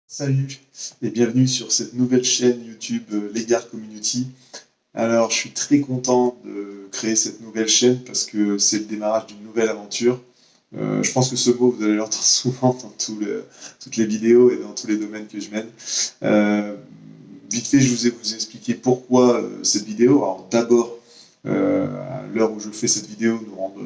Salut et bienvenue sur cette nouvelle chaîne YouTube Legar Community. Alors, je suis très content de créer cette nouvelle chaîne parce que c'est le démarrage d'une nouvelle aventure. Je pense que ce mot, vous allez l'entendre souvent dans toutes les vidéos et dans tous les domaines que je mène. Euh, Vite fait, je vous ai vous expliquer pourquoi cette vidéo. Alors, d'abord, à l'heure où je fais cette vidéo,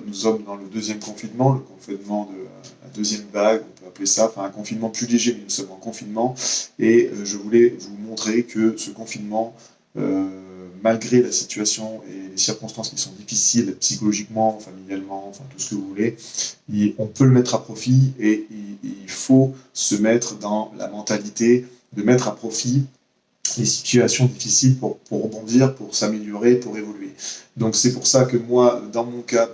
nous sommes dans le deuxième confinement, le confinement de la deuxième vague, on peut appeler ça, enfin un confinement plus léger, mais nous sommes en confinement. Et je voulais vous montrer que ce confinement, euh, malgré la situation et les circonstances qui sont difficiles psychologiquement, familialement, enfin tout ce que vous voulez, on peut le mettre à profit et il faut se mettre dans la mentalité de mettre à profit les situations difficiles pour rebondir, pour s'améliorer, pour évoluer. Donc c'est pour ça que moi, dans mon cas,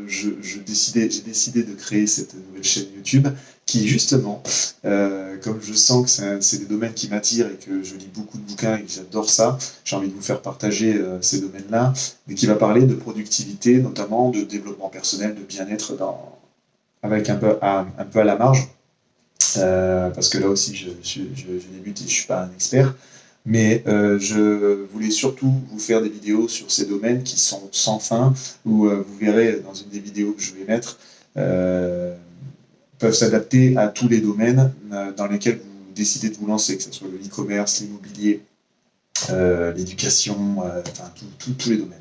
j'ai décidé de créer cette nouvelle chaîne YouTube qui justement, comme je sens que c'est des domaines qui m'attirent et que je lis beaucoup de bouquins et que j'adore ça, j'ai envie de vous faire partager ces domaines-là, mais qui va parler de productivité, notamment de développement personnel, de bien-être avec un peu à la marge. Parce que là aussi je débute et je ne suis pas un expert, mais je voulais surtout vous faire des vidéos sur ces domaines qui sont sans fin, où vous verrez dans une des vidéos que je vais mettre, euh, peuvent s'adapter à tous les domaines dans lesquels vous décidez de vous lancer, que ce soit le e-commerce, l'immobilier, l'éducation, enfin tous les domaines,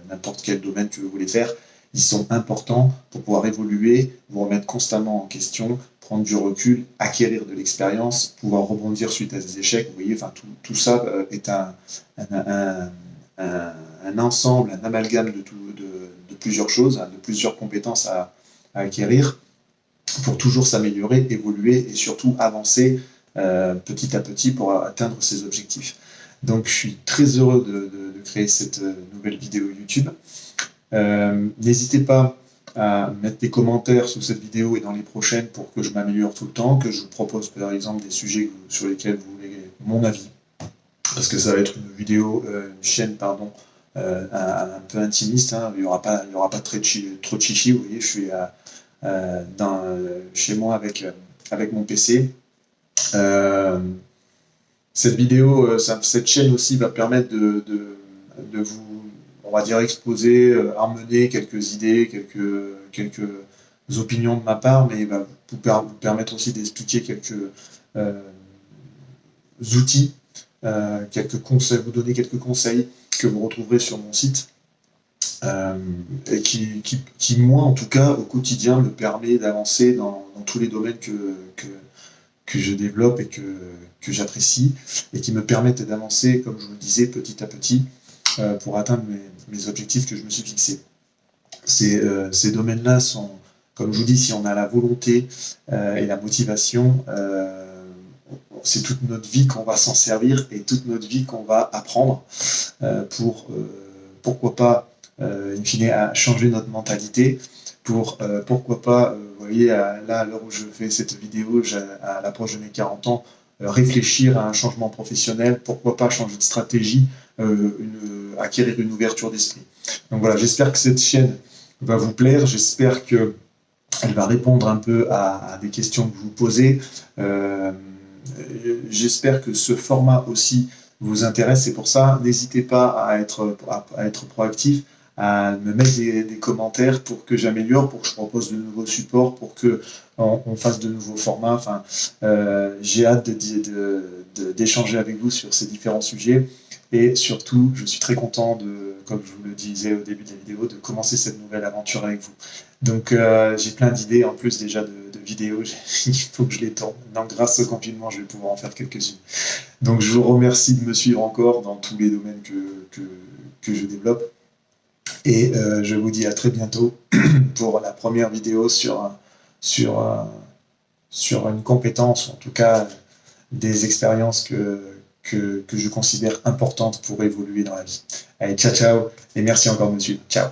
n'importe quel domaine que vous voulez faire, ils sont importants pour pouvoir évoluer, vous remettre constamment en question, prendre du recul, acquérir de l'expérience, pouvoir rebondir suite à des échecs. Vous voyez, enfin tout ça est un, un ensemble, un amalgame de plusieurs choses, de plusieurs compétences à acquérir pour toujours s'améliorer, évoluer et surtout avancer petit à petit pour atteindre ses objectifs. Donc je suis très heureux de créer cette nouvelle vidéo YouTube. N'hésitez pas à mettre des commentaires sous cette vidéo et dans les prochaines pour que je m'améliore tout le temps, que je vous propose par exemple des sujets sur lesquels vous voulez mon avis, parce que ça va être une vidéo, une chaîne, pardon, un peu intimiste, hein. Il n'y aura pas trop de chichi, vous voyez, je suis chez moi avec mon PC. Euh, cette chaîne aussi va permettre de vous, on va dire, exposer, emmener quelques idées, quelques opinions de ma part, mais il va vous permettre aussi d'expliquer quelques euh, outils, quelques conseils, vous donner quelques conseils que vous retrouverez sur mon site. Et qui, moi, en tout cas, au quotidien, me permet d'avancer dans tous les domaines que je développe et que j'apprécie, et qui me permettent d'avancer, comme je vous le disais, petit à petit, pour atteindre mes objectifs que je me suis fixés. Ces domaines-là sont, comme je vous dis, si on a la volonté et la motivation, c'est toute notre vie qu'on va s'en servir et toute notre vie qu'on va apprendre pour, pourquoi pas, in fine, à changer notre mentalité pour, pourquoi pas, vous voyez, là, à l'heure où je fais cette vidéo, à l'approche de mes 40 ans, réfléchir à un changement professionnel, pourquoi pas changer de stratégie, acquérir une ouverture d'esprit. Donc voilà, j'espère que cette chaîne va vous plaire, j'espère qu'elle va répondre un peu à des questions que vous posez. J'espère que ce format aussi vous intéresse, c'est pour ça, n'hésitez pas à être proactif, à me mettre des commentaires pour que j'améliore, pour que je propose de nouveaux supports, pour que on fasse de nouveaux formats. Enfin, j'ai hâte d'échanger avec vous sur ces différents sujets. Et surtout, je suis très content comme je vous le disais au début de la vidéo, de commencer cette nouvelle aventure avec vous. Donc, j'ai plein d'idées en plus déjà de vidéos. Il faut que je les tourne. Donc, grâce au confinement, je vais pouvoir en faire quelques-unes. Donc, je vous remercie de me suivre encore dans tous les domaines que je développe. Et je vous dis à très bientôt pour la première vidéo sur, sur une compétence, en tout cas des expériences que je considère importantes pour évoluer dans la vie. Allez, ciao, ciao, et merci encore de me suivre. Ciao.